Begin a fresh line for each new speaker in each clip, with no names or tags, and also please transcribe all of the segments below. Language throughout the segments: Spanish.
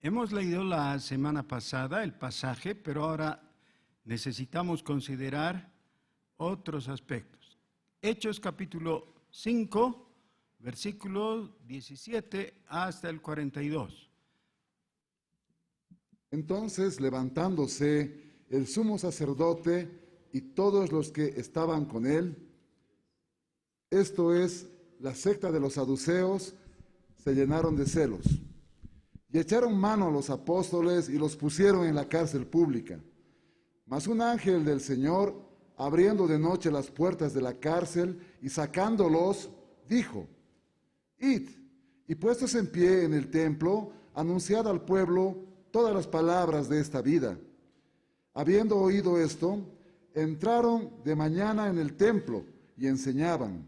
Hemos leído la semana pasada el pasaje, pero ahora necesitamos considerar otros aspectos. Hechos capítulo 5, versículo 17 hasta el 42.
Entonces, levantándose el sumo sacerdote y todos los que estaban con él, esto es, la secta de los saduceos, se llenaron de celos y echaron mano a los apóstoles y los pusieron en la cárcel pública. Mas un ángel del Señor, abriendo de noche las puertas de la cárcel y sacándolos, dijo: Id, y puestos en pie en el templo, anunciad al pueblo todas las palabras de esta vida. Habiendo oído esto, entraron de mañana en el templo y enseñaban.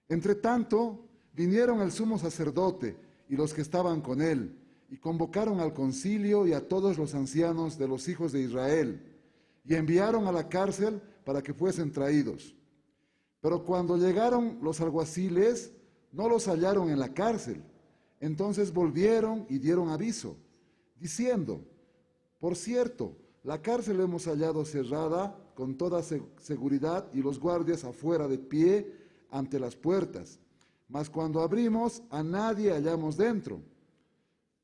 Entre tanto, vinieron el sumo sacerdote y los que estaban con él, y convocaron al concilio y a todos los ancianos de los hijos de Israel, y enviaron a la cárcel para que fuesen traídos. Pero cuando llegaron los alguaciles, no los hallaron en la cárcel. Entonces volvieron y dieron aviso, diciendo: por cierto, la cárcel hemos hallado cerrada con toda seguridad y los guardias afuera de pie ante las puertas. Mas cuando abrimos, a nadie hallamos dentro.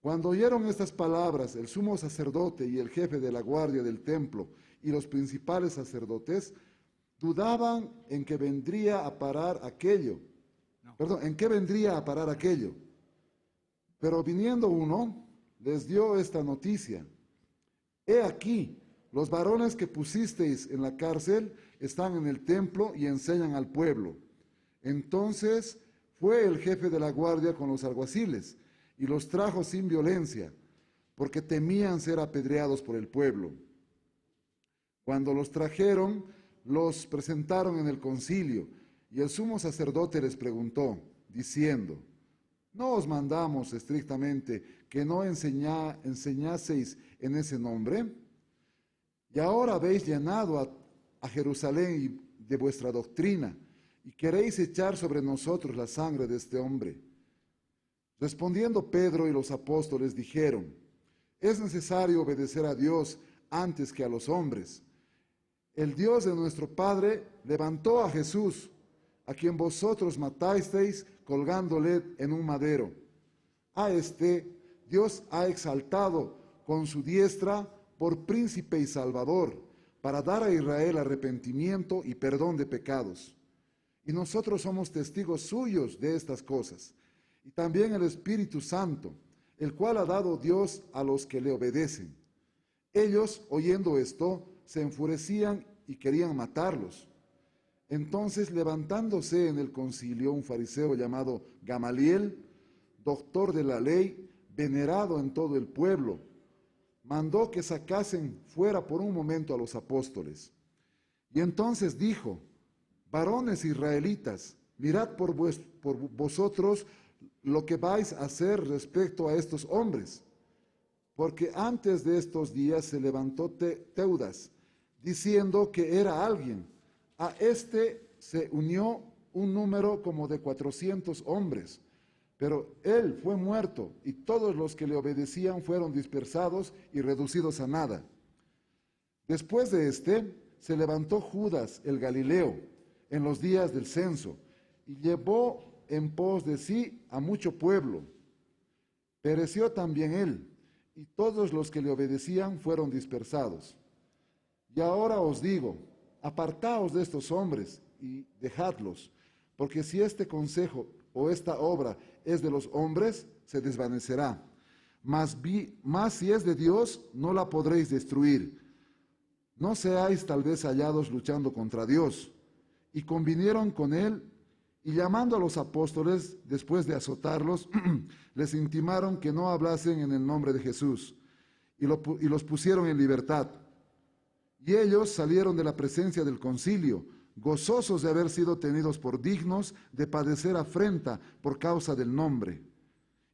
Cuando oyeron estas palabras, el sumo sacerdote y el jefe de la guardia del templo y los principales sacerdotes dudaban en qué vendría a parar aquello. Pero viniendo uno, les dio esta noticia: he aquí, los varones que pusisteis en la cárcel están en el templo y enseñan al pueblo. Entonces fue el jefe de la guardia con los alguaciles y los trajo sin violencia, porque temían ser apedreados por el pueblo. Cuando los trajeron, los presentaron en el concilio, y el sumo sacerdote les preguntó, diciendo: ¿no os mandamos estrictamente que no enseñaseis en ese nombre? Y ahora habéis llenado a Jerusalén de vuestra doctrina, y queréis echar sobre nosotros la sangre de este hombre. Respondiendo Pedro y los apóstoles dijeron: es necesario obedecer a Dios antes que a los hombres. El Dios de nuestro Padre levantó a Jesús, a quien vosotros matasteis colgándole en un madero. A este Dios ha exaltado con su diestra por príncipe y salvador, para dar a Israel arrepentimiento y perdón de pecados. Y nosotros somos testigos suyos de estas cosas. Y también el Espíritu Santo, el cual ha dado Dios a los que le obedecen. Ellos, oyendo esto, se enfurecían y querían matarlos. Entonces, levantándose en el concilio un fariseo llamado Gamaliel, doctor de la ley, venerado en todo el pueblo, mandó que sacasen fuera por un momento a los apóstoles. Y entonces dijo: varones israelitas, mirad por vosotros lo que vais a hacer respecto a estos hombres. Porque antes de estos días se levantó Teudas, diciendo que era alguien. A este se unió un número como de 400 hombres, pero él fue muerto y todos los que le obedecían fueron dispersados y reducidos a nada. Después de este, se levantó Judas el Galileo en los días del censo y llevó en pos de sí a mucho pueblo. Pereció también él, y todos los que le obedecían fueron dispersados. Y ahora os digo: apartaos de estos hombres y dejadlos, porque si este consejo o esta obra es de los hombres, se desvanecerá. Mas si es de Dios, no la podréis destruir. No seáis tal vez hallados luchando contra Dios. Y convinieron con él, y llamando a los apóstoles, después de azotarlos, les intimaron que no hablasen en el nombre de Jesús, y los pusieron en libertad. Y ellos salieron de la presencia del concilio, gozosos de haber sido tenidos por dignos de padecer afrenta por causa del nombre.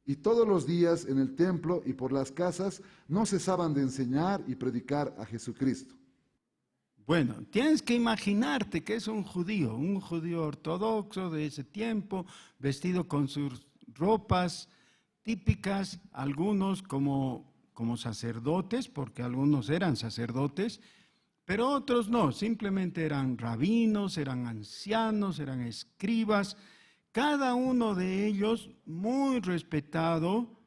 Y todos los días en el templo y por las casas no cesaban de enseñar y predicar a Jesucristo.
Bueno, tienes que imaginarte que es un judío ortodoxo de ese tiempo, vestido con sus ropas típicas, algunos como como sacerdotes, porque algunos eran sacerdotes, pero otros no, simplemente eran rabinos, eran ancianos, eran escribas, cada uno de ellos muy respetado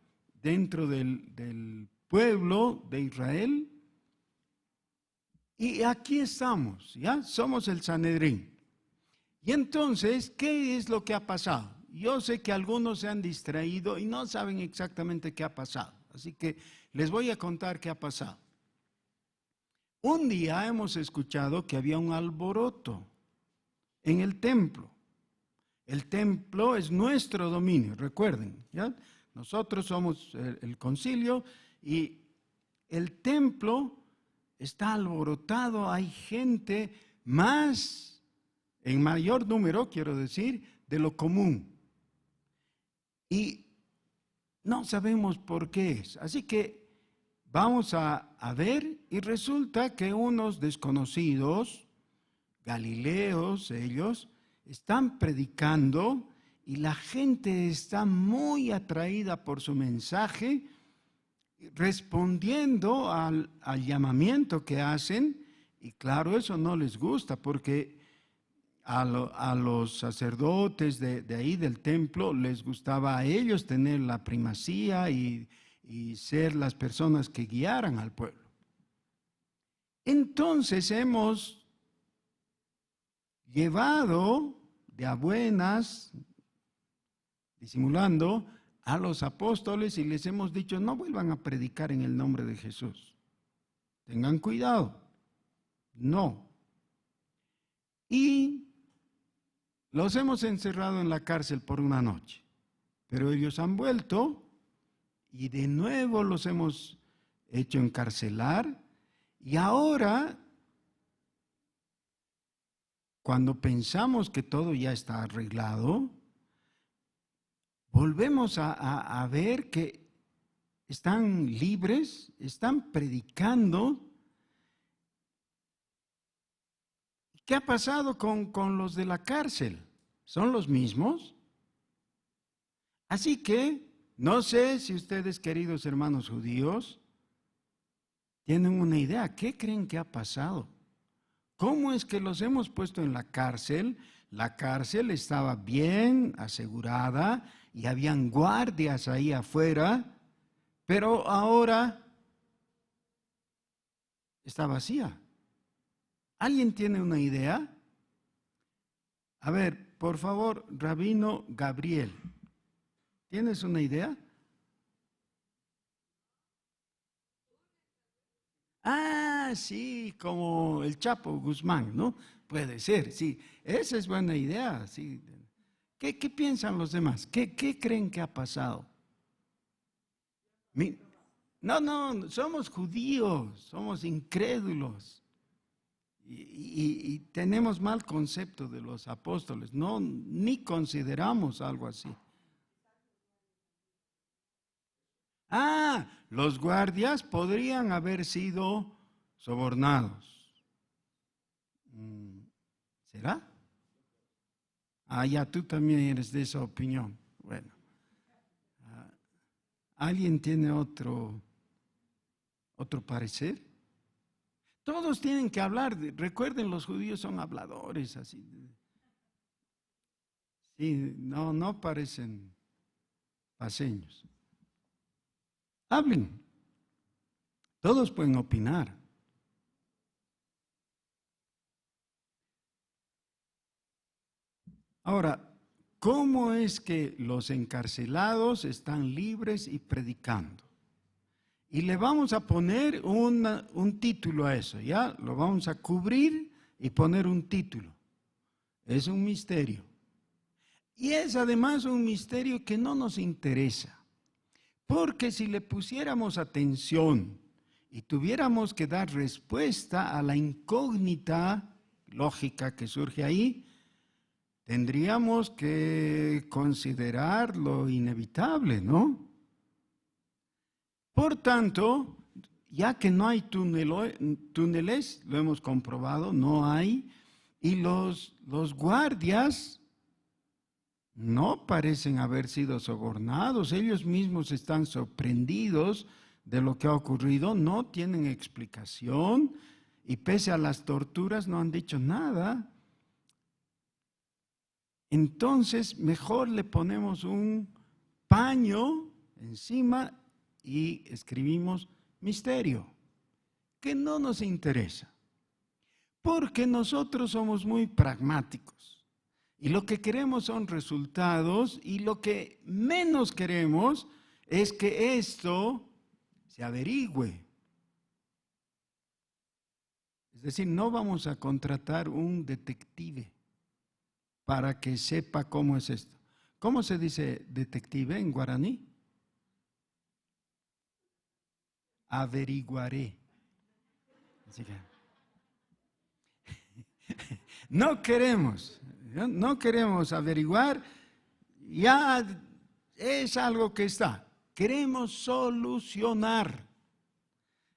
dentro del pueblo de Israel. Y aquí estamos, ¿ya? Somos el Sanedrín. Y entonces, ¿qué es lo que ha pasado? Yo sé que algunos se han distraído y no saben exactamente qué ha pasado. Así que les voy a contar qué ha pasado. Un día hemos escuchado que había un alboroto en el templo. El templo es nuestro dominio, recuerden, ¿ya? Nosotros somos el concilio y el templo está alborotado, hay gente más, en mayor número, quiero decir, de lo común. Y no sabemos por qué es. Así que vamos a ver y resulta que unos desconocidos, galileos ellos, están predicando y la gente está muy atraída por su mensaje, respondiendo al llamamiento que hacen, y claro, eso no les gusta porque a los sacerdotes de ahí del templo les gustaba a ellos tener la primacía y ser las personas que guiaran al pueblo. Entonces hemos llevado de a buenas, disimulando, a los apóstoles y les hemos dicho, no vuelvan a predicar en el nombre de Jesús. Tengan cuidado. No. Y los hemos encerrado en la cárcel por una noche. Pero ellos han vuelto y de nuevo los hemos hecho encarcelar. Y ahora, cuando pensamos que todo ya está arreglado, volvemos a ver que están libres, están predicando. ¿Qué ha pasado con los de la cárcel? ¿Son los mismos? Así que, no sé si ustedes, queridos hermanos judíos, tienen una idea. ¿Qué creen que ha pasado? ¿Cómo es que los hemos puesto en la cárcel? La cárcel estaba bien asegurada y habían guardias ahí afuera, pero ahora está vacía. ¿Alguien tiene una idea? A ver, por favor, Rabino Gabriel, ¿tienes una idea? Ah, sí, como el Chapo Guzmán, ¿no? Puede ser, sí. Esa es buena idea, sí. ¿Qué piensan los demás? ¿Qué creen que ha pasado? No, somos judíos, somos incrédulos. Y tenemos mal concepto de los apóstoles, no, ni consideramos algo así. Ah, los guardias podrían haber sido sobornados. ¿Será? Ah, ya tú también eres de esa opinión. Bueno, ¿alguien tiene otro parecer? Todos tienen que hablar. Recuerden, los judíos son habladores, así. Sí, no parecen paseños. Hablen. Todos pueden opinar. Ahora, ¿cómo es que los encarcelados están libres y predicando? Y le vamos a poner un título a eso, ¿ya? Lo vamos a cubrir y poner un título. Es un misterio. Y es además un misterio que no nos interesa. Porque si le pusiéramos atención y tuviéramos que dar respuesta a la incógnita lógica que surge ahí, tendríamos que considerar lo inevitable, ¿no? Por tanto, ya que no hay túneles, lo hemos comprobado, no hay, y los guardias no parecen haber sido sobornados, ellos mismos están sorprendidos de lo que ha ocurrido, no tienen explicación y pese a las torturas no han dicho nada. Entonces, mejor le ponemos un paño encima y escribimos misterio, que no nos interesa, porque nosotros somos muy pragmáticos y lo que queremos son resultados y lo que menos queremos es que esto se averigüe. Es decir, no vamos a contratar un detective para que sepa cómo es esto. ¿Cómo se dice detective en guaraní? Averiguaré. Así que no queremos averiguar, ya es algo que está. Queremos solucionar.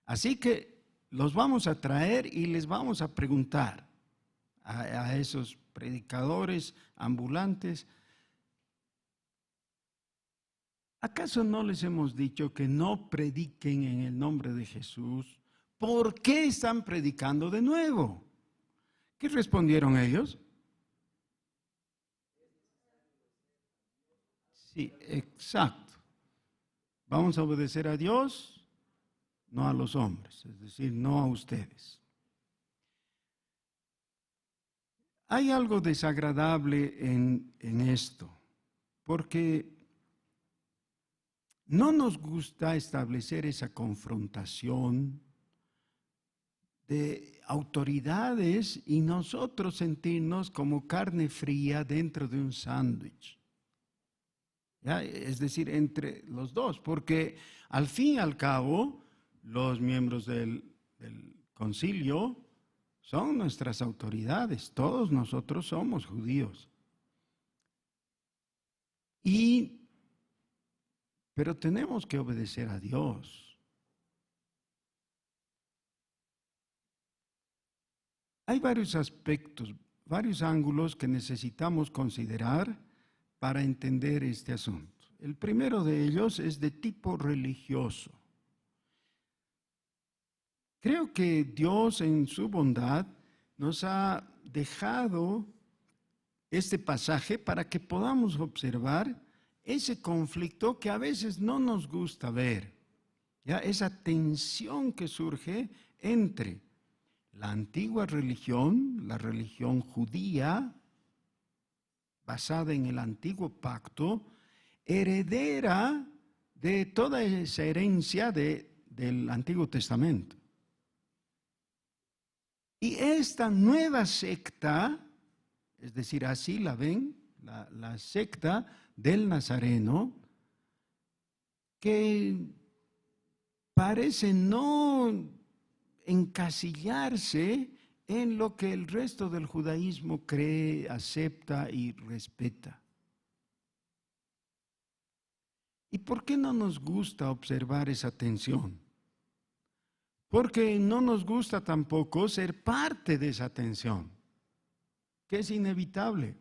Así que los vamos a traer y les vamos a preguntar a esos predicadores ambulantes, ¿acaso no les hemos dicho que no prediquen en el nombre de Jesús? ¿Por qué están predicando de nuevo? ¿Qué respondieron ellos? Sí, exacto. Vamos a obedecer a Dios, no a los hombres, es decir, no a ustedes. Hay algo desagradable en esto, porque no nos gusta establecer esa confrontación de autoridades y nosotros sentirnos como carne fría dentro de un sándwich. ¿Ya? Es decir, entre los dos, porque al fin y al cabo, los miembros del concilio son nuestras autoridades, todos nosotros somos judíos. Pero tenemos que obedecer a Dios. Hay varios aspectos, varios ángulos que necesitamos considerar para entender este asunto. El primero de ellos es de tipo religioso. Creo que Dios en su bondad nos ha dejado este pasaje para que podamos observar ese conflicto que a veces no nos gusta ver, ¿ya? Esa tensión que surge entre la antigua religión, la religión judía, basada en el antiguo pacto, heredera de toda esa herencia del Antiguo Testamento. Y esta nueva secta, es decir, así la ven, la secta del Nazareno, que parece no encasillarse en lo que el resto del judaísmo cree, acepta y respeta. ¿Y por qué no nos gusta observar esa tensión? Porque no nos gusta tampoco ser parte de esa tensión, que es inevitable.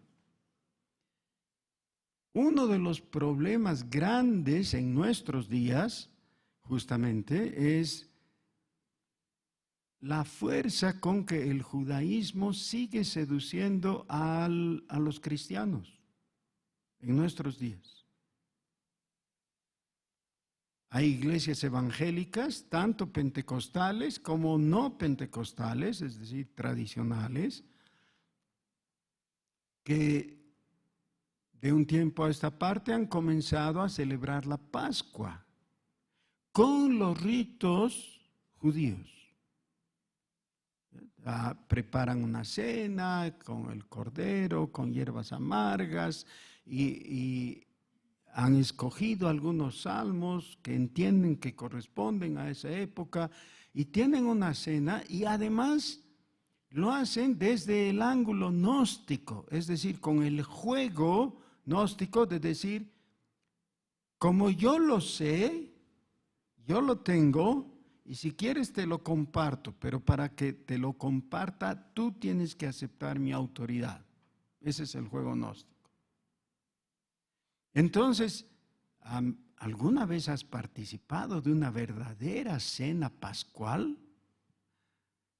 Uno de los problemas grandes en nuestros días, justamente, es la fuerza con que el judaísmo sigue seduciendo a los cristianos en nuestros días. Hay iglesias evangélicas, tanto pentecostales como no pentecostales, es decir, tradicionales, que de un tiempo a esta parte han comenzado a celebrar la Pascua con los ritos judíos. Preparan una cena con el cordero, con hierbas amargas y han escogido algunos salmos que entienden que corresponden a esa época y tienen una cena y además lo hacen desde el ángulo gnóstico, es decir, con el juego gnóstico de decir, como yo lo sé, yo lo tengo y si quieres te lo comparto, pero para que te lo comparta tú tienes que aceptar mi autoridad. Ese es el juego gnóstico. Entonces, ¿alguna vez has participado de una verdadera cena pascual?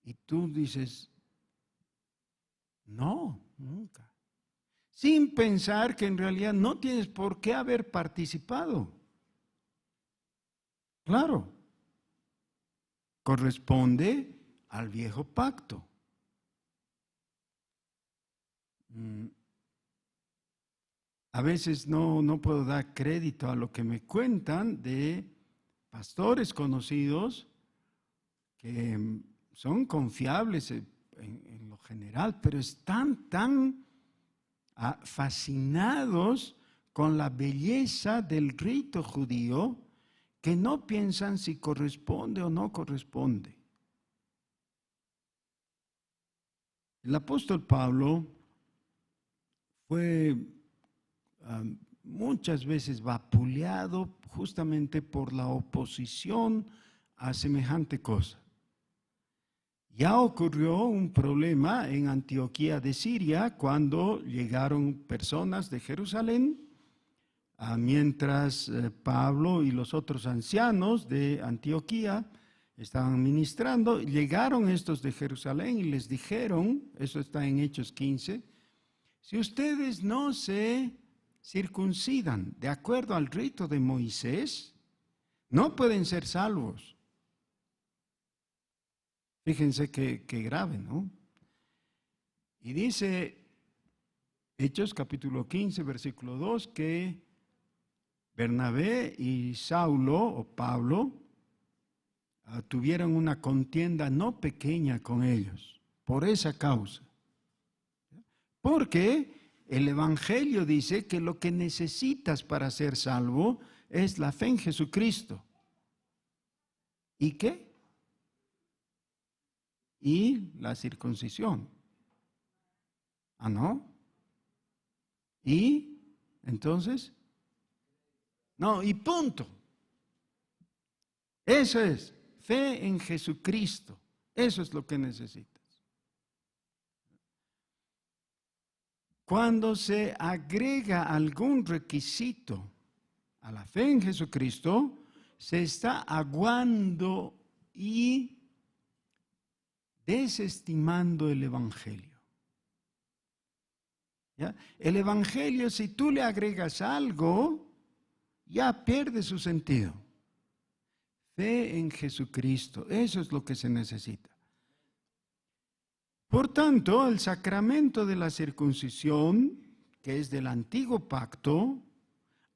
Y tú dices, no, nunca. Sin pensar que en realidad no tienes por qué haber participado. Claro, corresponde al viejo pacto. A veces no puedo dar crédito a lo que me cuentan de pastores conocidos que son confiables en lo general, pero están tan fascinados con la belleza del rito judío que no piensan si corresponde o no corresponde. El apóstol Pablo fue muchas veces vapuleado justamente por la oposición a semejante cosa. Ya ocurrió un problema en Antioquía de Siria cuando llegaron personas de Jerusalén, mientras Pablo y los otros ancianos de Antioquía estaban ministrando, llegaron estos de Jerusalén y les dijeron, eso está en Hechos 15, si ustedes no se circuncidan de acuerdo al rito de Moisés, no pueden ser salvos. Fíjense qué grave, ¿no? Y dice Hechos capítulo 15, versículo 2, que Bernabé y Saulo o Pablo tuvieron una contienda no pequeña con ellos por esa causa. Porque el Evangelio dice que lo que necesitas para ser salvo es la fe en Jesucristo. ¿Y qué? Y la circuncisión. ¿Ah, no? ¿Y entonces? No, y punto. Eso es, fe en Jesucristo. Eso es lo que necesitas. Cuando se agrega algún requisito a la fe en Jesucristo, se está aguando y desestimando el Evangelio. ¿Ya? El Evangelio, si tú le agregas algo, ya pierde su sentido. Fe en Jesucristo, eso es lo que se necesita. Por tanto, el sacramento de la circuncisión, que es del antiguo pacto,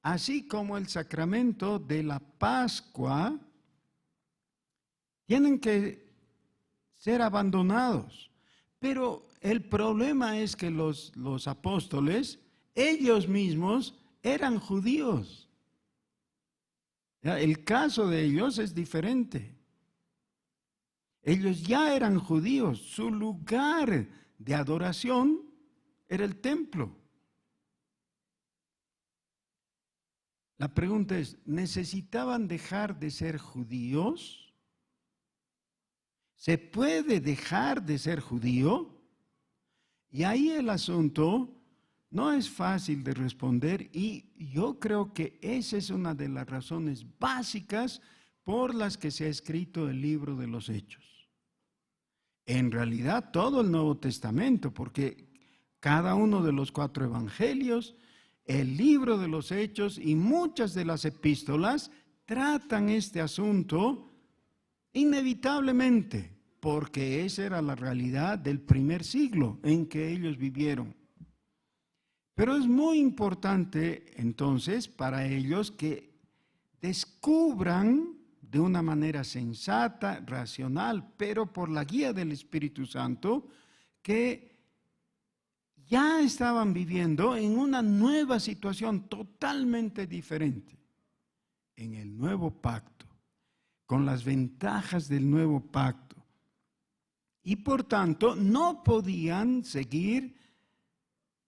así como el sacramento de la Pascua, tienen que ser abandonados. Pero el problema es que los apóstoles, ellos mismos eran judíos. ¿Ya? El caso de ellos es diferente. Ellos ya eran judíos, su lugar de adoración era el templo. La pregunta es, ¿necesitaban dejar de ser judíos? ¿Se puede dejar de ser judío? Y ahí el asunto no es fácil de responder y yo creo que esa es una de las razones básicas por las que se ha escrito el libro de los Hechos. En realidad todo el Nuevo Testamento, porque cada uno de los 4 evangelios, el libro de los Hechos y muchas de las epístolas tratan este asunto inevitablemente, porque esa era la realidad del primer siglo en que ellos vivieron. Pero es muy importante entonces para ellos que descubran de una manera sensata, racional, pero por la guía del Espíritu Santo, que ya estaban viviendo en una nueva situación totalmente diferente, en el nuevo pacto, con las ventajas del nuevo pacto. Y por tanto no podían seguir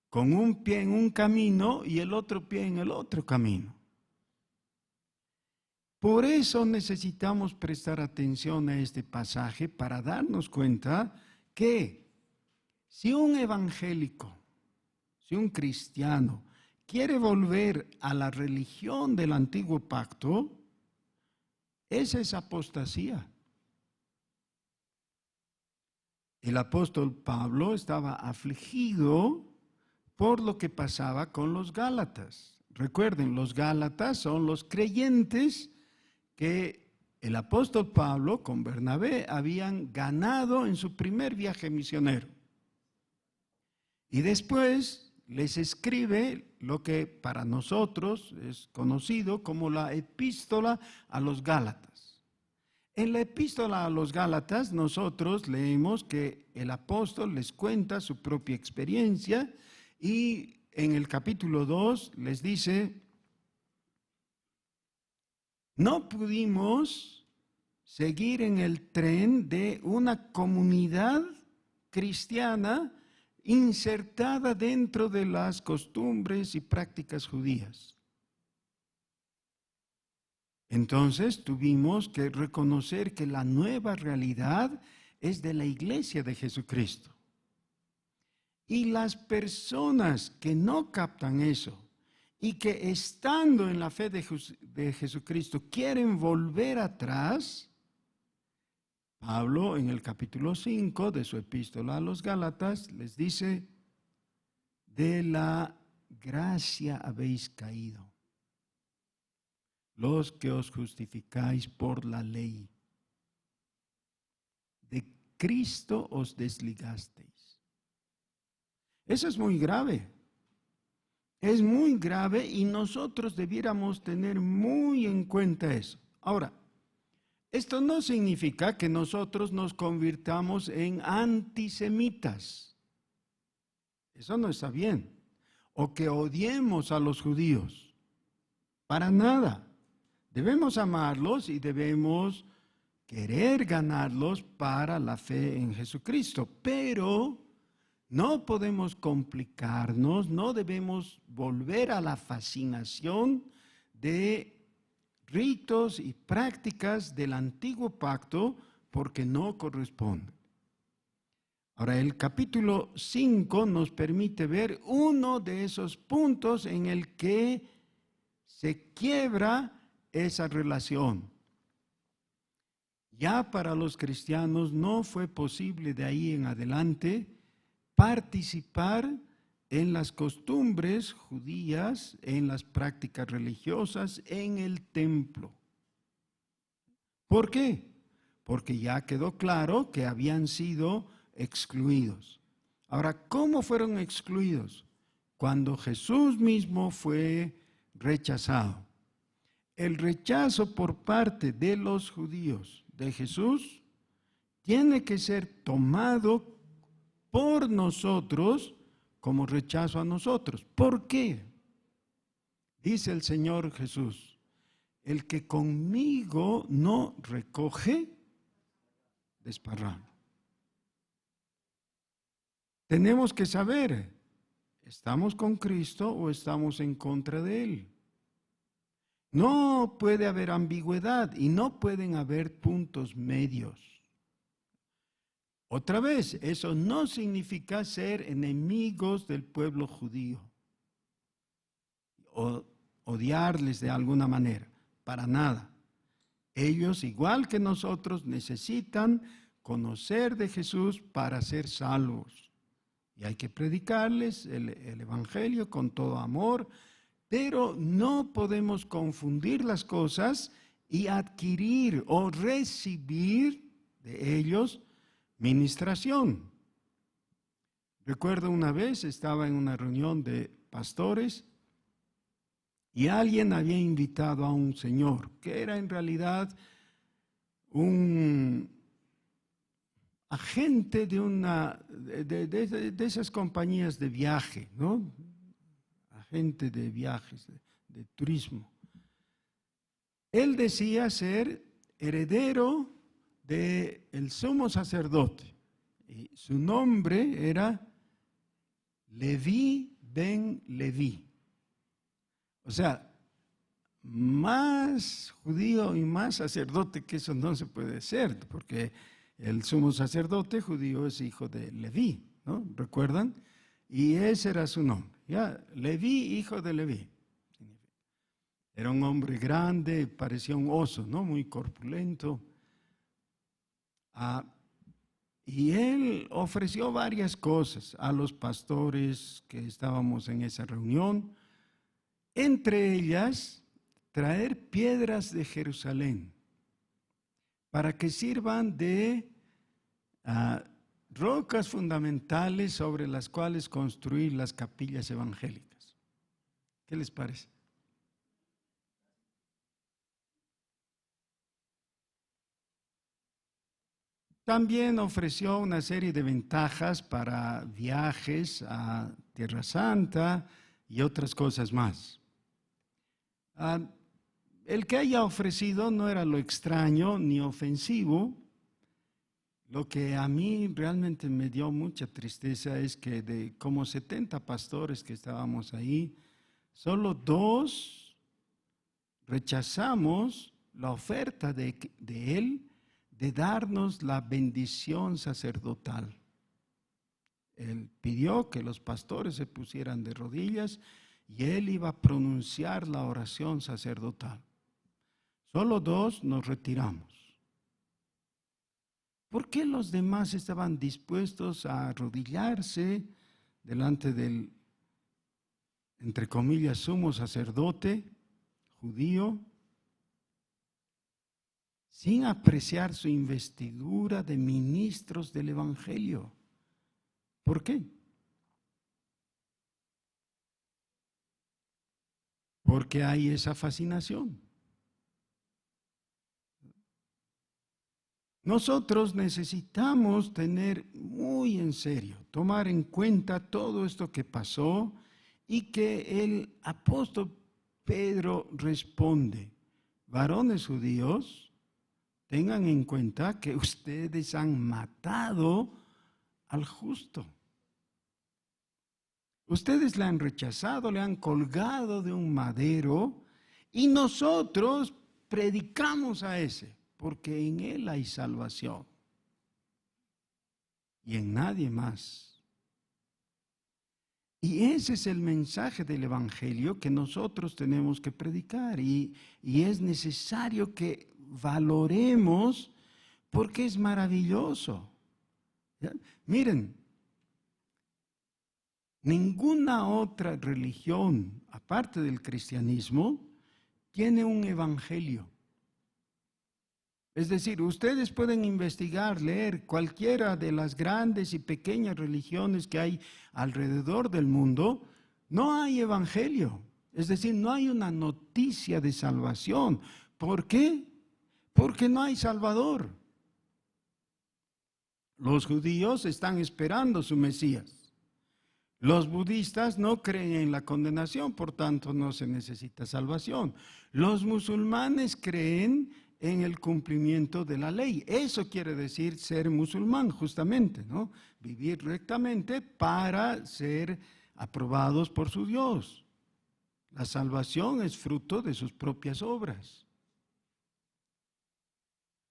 con un pie en un camino y el otro pie en el otro camino. Por eso necesitamos prestar atención a este pasaje para darnos cuenta que si un evangélico, si un cristiano quiere volver a la religión del antiguo pacto, esa es apostasía. El apóstol Pablo estaba afligido por lo que pasaba con los Gálatas. Recuerden, los Gálatas son los creyentes que el apóstol Pablo con Bernabé habían ganado en su primer viaje misionero. Y después les escribe lo que para nosotros es conocido como la epístola a los Gálatas. En la epístola a los Gálatas nosotros leemos que el apóstol les cuenta su propia experiencia y en el capítulo 2 les dice: no pudimos seguir en el tren de una comunidad cristiana insertada dentro de las costumbres y prácticas judías. Entonces tuvimos que reconocer que la nueva realidad es de la iglesia de Jesucristo. Y las personas que no captan eso y que estando en la fe de Jesucristo quieren volver atrás, Pablo en el capítulo 5 de su epístola a los Gálatas les dice: de la gracia habéis caído, los que os justificáis por la ley. De Cristo os desligasteis. Eso es muy grave. Es muy grave y nosotros debiéramos tener muy en cuenta eso. Ahora, esto no significa que nosotros nos convirtamos en antisemitas. Eso no está bien. O que odiemos a los judíos. Para nada. Debemos amarlos y debemos querer ganarlos para la fe en Jesucristo. Pero no podemos complicarnos, no debemos volver a la fascinación de ritos y prácticas del antiguo pacto porque no corresponden. Ahora, el capítulo 5 nos permite ver uno de esos puntos en el que se quiebra esa relación. Ya para los cristianos no fue posible de ahí en adelante participar en las costumbres judías, en las prácticas religiosas, en el templo. ¿Por qué? Porque ya quedó claro que habían sido excluidos. Ahora, ¿cómo fueron excluidos? Cuando Jesús mismo fue rechazado. El rechazo por parte de los judíos de Jesús tiene que ser tomado por nosotros como rechazo a nosotros. ¿Por qué? Dice el Señor Jesús: el que conmigo no recoge, desparrama. Tenemos que saber, ¿estamos con Cristo o estamos en contra de Él? No puede haber ambigüedad y no pueden haber puntos medios. Otra vez, eso no significa ser enemigos del pueblo judío o odiarles de alguna manera, para nada. Ellos, igual que nosotros, necesitan conocer de Jesús para ser salvos. Y hay que predicarles el evangelio con todo amor, pero no podemos confundir las cosas y adquirir o recibir de ellos ministración. Recuerdo una vez estaba en una reunión de pastores y alguien había invitado a un señor que era en realidad un agente de esas compañías de viaje, ¿no? Agente de viajes, de turismo. Él decía ser heredero del sumo sacerdote. Y su nombre era Leví ben Leví. O sea, más judío y más sacerdote que eso no se puede ser, porque el sumo sacerdote judío es hijo de Leví, ¿no? ¿Recuerdan? Y ese era su nombre. Ya, Leví, hijo de Leví. Era un hombre grande, parecía un oso, ¿no? Muy corpulento. Y él ofreció varias cosas a los pastores que estábamos en esa reunión, entre ellas traer piedras de Jerusalén para que sirvan de rocas fundamentales sobre las cuales construir las capillas evangélicas. ¿Qué les parece? También ofreció una serie de ventajas para viajes a Tierra Santa y otras cosas más. El que haya ofrecido no era lo extraño ni ofensivo. Lo que a mí realmente me dio mucha tristeza es que de como 70 pastores que estábamos ahí, solo 2 rechazamos la oferta de él de darnos la bendición sacerdotal. Él pidió que los pastores se pusieran de rodillas y él iba a pronunciar la oración sacerdotal. Solo 2 nos retiramos. ¿Por qué los demás estaban dispuestos a arrodillarse delante del, entre comillas, sumo sacerdote judío, sin apreciar su investidura de ministros del Evangelio? ¿Por qué? Porque hay esa fascinación. Nosotros necesitamos tener muy en serio, tomar en cuenta todo esto que pasó y que el apóstol Pedro responde: varones judíos, tengan en cuenta que ustedes han matado al justo. Ustedes le han rechazado, le han colgado de un madero y nosotros predicamos a ese, porque en él hay salvación y en nadie más. Y ese es el mensaje del Evangelio que nosotros tenemos que predicar y es necesario que valoremos porque es maravilloso. ¿Ya? Miren, ninguna otra religión, aparte del cristianismo, tiene un evangelio. Es decir, ustedes pueden investigar, leer cualquiera de las grandes y pequeñas religiones que hay alrededor del mundo, no hay evangelio. Es decir, no hay una noticia de salvación. ¿Por qué? Porque no hay Salvador. Los judíos están esperando su Mesías. Los budistas no creen en la condenación, por tanto no se necesita salvación. Los musulmanes creen en el cumplimiento de la ley. Eso quiere decir ser musulmán, justamente, ¿no? Vivir rectamente para ser aprobados por su Dios. La salvación es fruto de sus propias obras.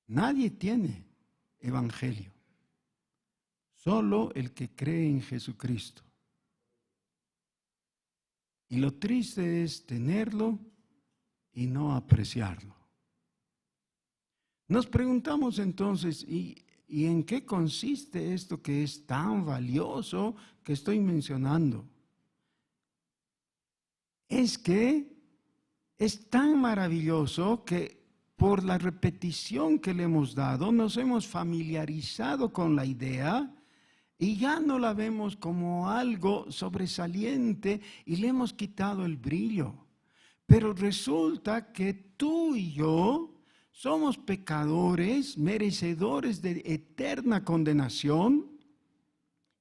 Nadie tiene evangelio, solo el que cree en Jesucristo. Y lo triste es tenerlo y no apreciarlo. Nos preguntamos entonces, ¿y en qué consiste esto que es tan valioso que estoy mencionando? Es que es tan maravilloso que por la repetición que le hemos dado, nos hemos familiarizado con la idea y ya no la vemos como algo sobresaliente y le hemos quitado el brillo. Pero resulta que tú y yo somos pecadores, merecedores de eterna condenación,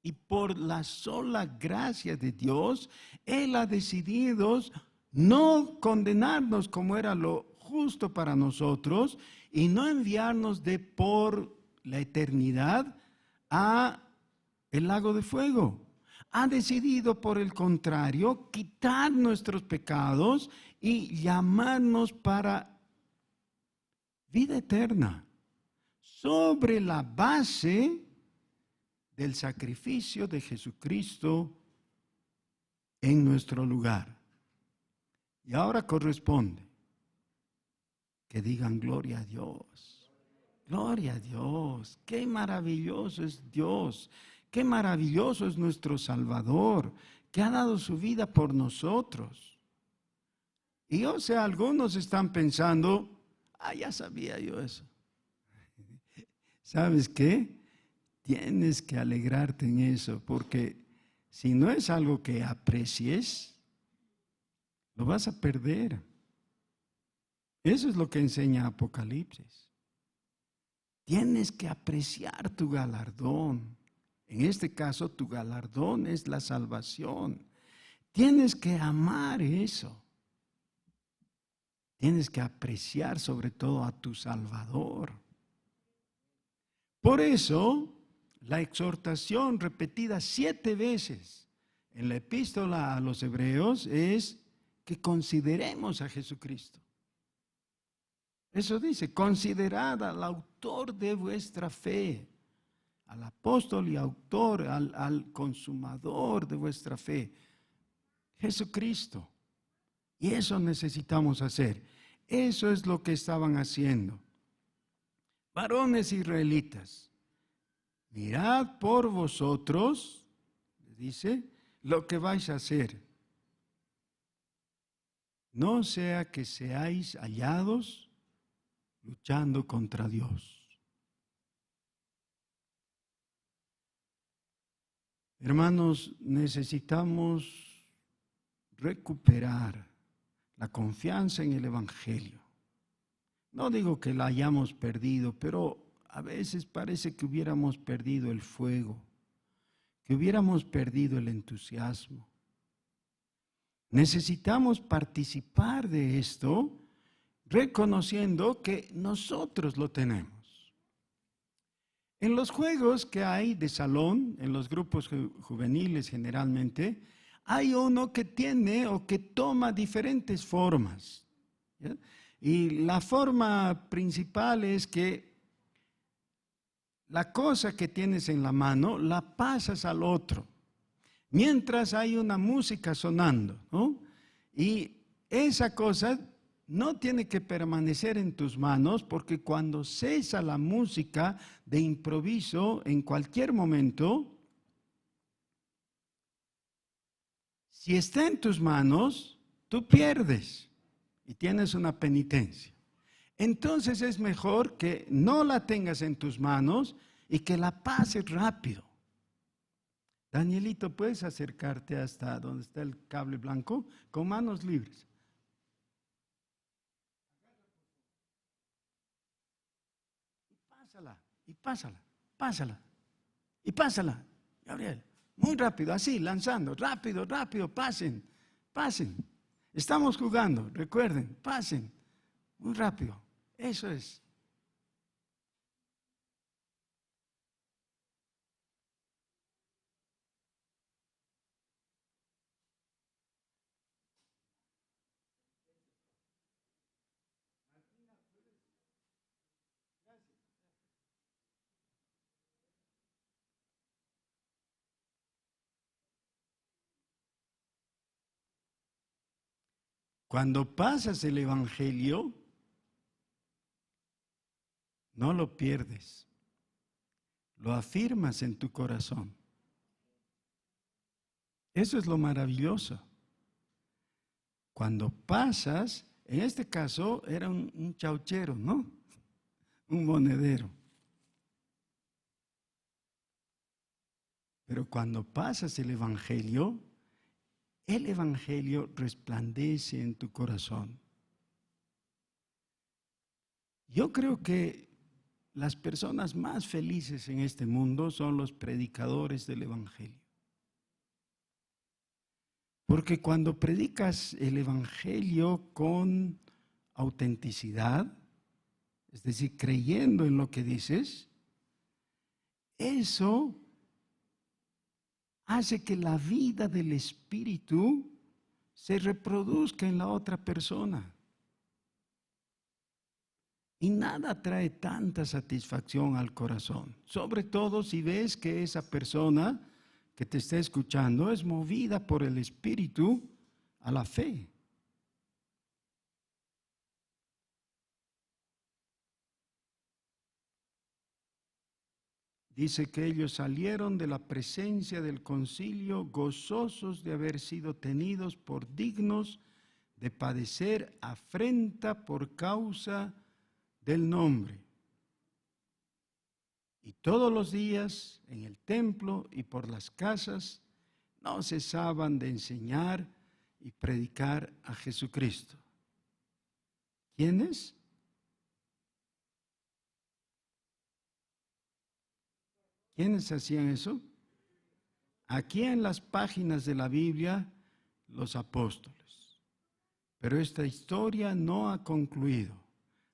y por la sola gracia de Dios, Él ha decidido no condenarnos como era lo justo para nosotros y no enviarnos de por la eternidad a el lago de fuego. Ha decidido, por el contrario, quitar nuestros pecados y llamarnos para vida eterna, sobre la base del sacrificio de Jesucristo en nuestro lugar. Y ahora corresponde que digan gloria a Dios. Gloria a Dios. Qué maravilloso es Dios. Qué maravilloso es nuestro Salvador, que ha dado su vida por nosotros. Y yo sé, algunos están pensando, ya sabía yo eso. ¿Sabes qué? Tienes que alegrarte en eso, porque si no es algo que aprecies, lo vas a perder. Eso es lo que enseña Apocalipsis. Tienes que apreciar tu galardón. En este caso, tu galardón es la salvación. Tienes que amar eso. Tienes que apreciar sobre todo a tu Salvador. Por eso, la exhortación repetida 7 veces en la epístola a los Hebreos es que consideremos a Jesucristo. Eso dice, considerad al autor de vuestra fe, al apóstol y autor, al consumador de vuestra fe, Jesucristo. Y eso necesitamos hacer. Eso es lo que estaban haciendo. Varones israelitas, mirad por vosotros, dice, lo que vais a hacer. No sea que seáis hallados luchando contra Dios. Hermanos, necesitamos recuperar la confianza en el Evangelio. No digo que la hayamos perdido, pero a veces parece que hubiéramos perdido el fuego, que hubiéramos perdido el entusiasmo. Necesitamos participar de esto, reconociendo que nosotros lo tenemos. En los juegos que hay de salón, en los grupos juveniles generalmente, hay uno que tiene o que toma diferentes formas, ¿ya? Y la forma principal es que la cosa que tienes en la mano la pasas al otro, mientras hay una música sonando, ¿no? Y esa cosa no tiene que permanecer en tus manos, porque cuando cesa la música de improviso en cualquier momento, si está en tus manos, tú pierdes y tienes una penitencia. Entonces es mejor que no la tengas en tus manos y que la pases rápido. Danielito, ¿puedes acercarte hasta donde está el cable blanco? Con manos libres. Y pásala, y pásala, Gabriel. Muy rápido, así, lanzando, rápido, pasen. Estamos jugando, recuerden, pasen, muy rápido, eso es. Cuando pasas el Evangelio, no lo pierdes, lo afirmas en tu corazón. Eso es lo maravilloso. Cuando pasas, en este caso era un chauchero, ¿no? Un monedero. Pero cuando pasas el Evangelio resplandece en tu corazón. Yo creo que las personas más felices en este mundo son los predicadores del Evangelio. Porque cuando predicas el Evangelio con autenticidad, es decir, creyendo en lo que dices, eso hace que la vida del Espíritu se reproduzca en la otra persona. Y nada trae tanta satisfacción al corazón, sobre todo si ves que esa persona que te está escuchando es movida por el Espíritu a la fe. Dice que ellos salieron de la presencia del concilio gozosos de haber sido tenidos por dignos de padecer afrenta por causa del nombre. Y todos los días en el templo y por las casas no cesaban de enseñar y predicar a Jesucristo. ¿Quiénes? ¿Quiénes hacían eso? Aquí en las páginas de la Biblia, los apóstoles. Pero esta historia no ha concluido.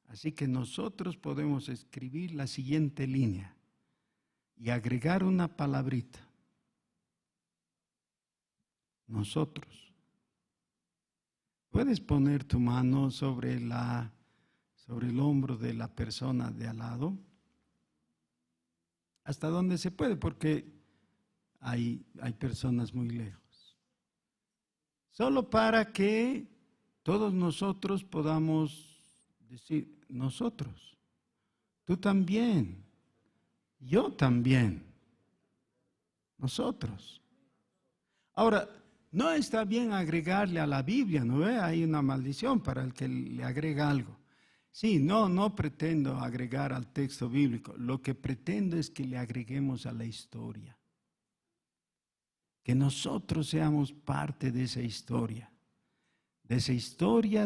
Así que nosotros podemos escribir la siguiente línea y agregar una palabrita. Nosotros. Puedes poner tu mano sobre el hombro de la persona de al lado. Hasta donde se puede, porque hay personas muy lejos. Solo para que todos nosotros podamos decir, nosotros, tú también, yo también, nosotros. Ahora, no está bien agregarle a la Biblia, ¿no ve? Hay una maldición para el que le agrega algo. Sí, no pretendo agregar al texto bíblico, lo que pretendo es que le agreguemos a la historia. Que nosotros seamos parte de esa historia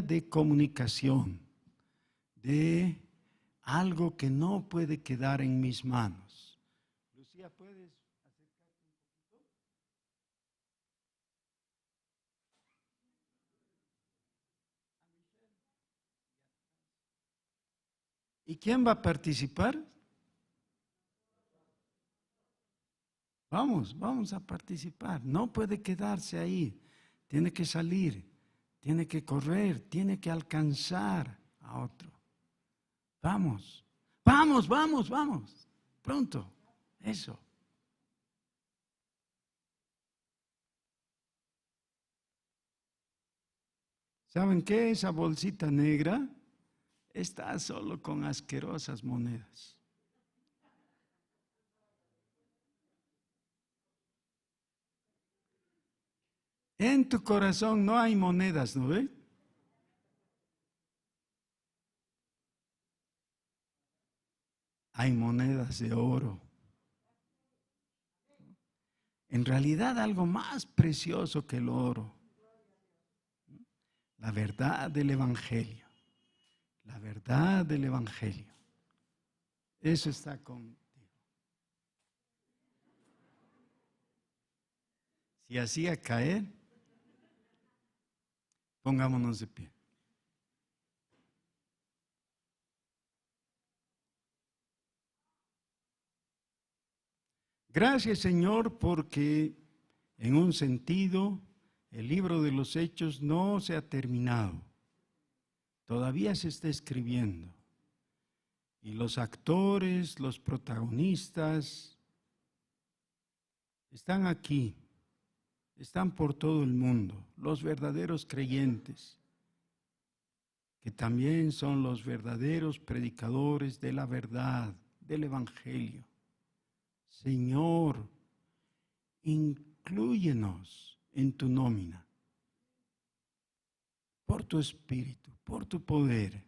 de comunicación, de algo que no puede quedar en mis manos. Lucía, ¿puedes acercarte un poquito? ¿Y quién va a participar? Vamos a participar. No puede quedarse ahí. Tiene que salir, tiene que correr, tiene que alcanzar a otro. Vamos. Pronto. Eso. ¿Saben qué? Esa bolsita negra está solo con asquerosas monedas. En tu corazón no hay monedas, ¿no ve? Hay monedas de oro. En realidad algo más precioso que el oro. La verdad del Evangelio. La verdad del Evangelio. Eso está contigo. Si hacía caer, pongámonos de pie. Gracias, Señor, porque en un sentido el libro de los Hechos no se ha terminado. Todavía se está escribiendo. Y los actores, los protagonistas, están aquí, están por todo el mundo, los verdaderos creyentes, que también son los verdaderos predicadores de la verdad, del Evangelio. Señor, inclúyenos en tu nómina, por tu Espíritu, por tu poder,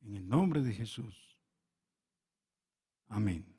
en el nombre de Jesús. Amén.